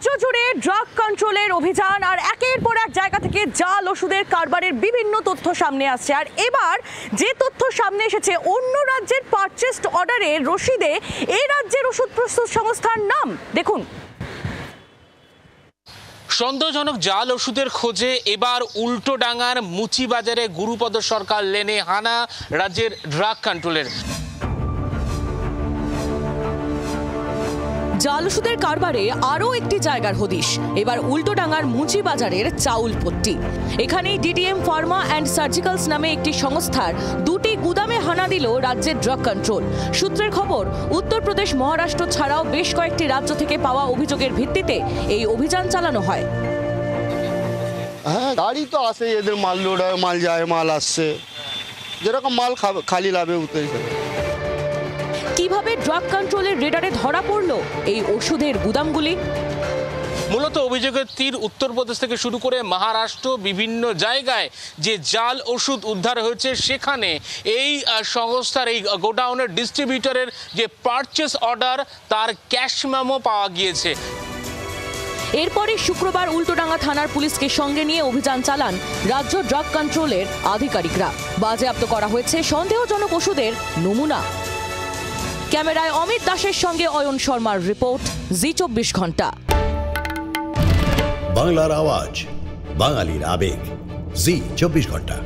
রাজ্য জুড়ে ড্রাগ কন্ট্রোলের অভিযান আর একের পর এক জায়গা থেকে জাল ওষুধের কারবারের বিভিন্ন তথ্য সামনে আসছে। আর এবার যে তথ্য সামনে এসেছে, অন্য রাজ্যের পারচেসড অর্ডারের রসিদে এই রাজ্যের ওষুধ প্রস্তুত সংস্থার নাম। দেখুন, সন্দেহজনক জাল ওষুধের খোঁজে এবার উল্টোডাঙ্গার মুচিবাজারে গুরুপদ সরকার লেনে হানা রাজ্যের ড্রাগ কন্ট্রোলের। জাল ওষুধের কারবারে আরও একটি জায়গার হদিশ, এবার উল্টোডাঙ্গার মুচিবাজারের চাউলপট্টি। এখানেই ডিডিএম ফার্মা অ্যান্ড সার্জিক্যালস নামে একটি সংস্থার দুটি গুদামে হানা দিল রাজ্যের ড্রাগ কন্ট্রোল। সূত্রের খবর, উত্তরপ্রদেশ, মহারাষ্ট্র ছাড়াও বেশ কয়েকটি রাজ্য থেকে পাওয়া অভিযোগের ভিত্তিতে এই অভিযান চালানো হয়। হ্যাঁ, গাড়ি তো আসে, এদের মাল লোড হয়, মাল যায়, মাল আসছে, যেরকম মাল খালি লাভে উঠতে। কিভাবে ড্রাগ কন্ট্রোলের রেডারে ধরা পড়লো এই ওষুধের গুদামগুলি? মূলত অভিযোগের তীর উত্তরপ্রদেশ থেকে শুরু করে মহারাষ্ট্র, বিভিন্ন জায়গায় যে জাল ওষুধ উদ্ধার হয়েছে, সেখানে এই সংস্থার এই গোডাউনের ডিস্ট্রিবিউটরের যে পারচেস অর্ডার, তার ক্যাশ মেমো পাওয়া গিয়েছে। এরপরে শুক্রবার উল্টোডাঙ্গা থানার পুলিশকে সঙ্গে নিয়ে অভিযান চালান রাজ্য ড্রাগ কন্ট্রোলের আধিকারিকরা। বাজেয়াপ্ত করা হয়েছে সন্দেহজনক ওষুধের নমুনা। ক্যামেরায় অমিত দাসের সঙ্গে অয়ন শর্মার রিপোর্ট, জি24 ঘন্টা। বাংলার আওয়াজ, বাঙালির আবেগ, জি24 ঘন্টা।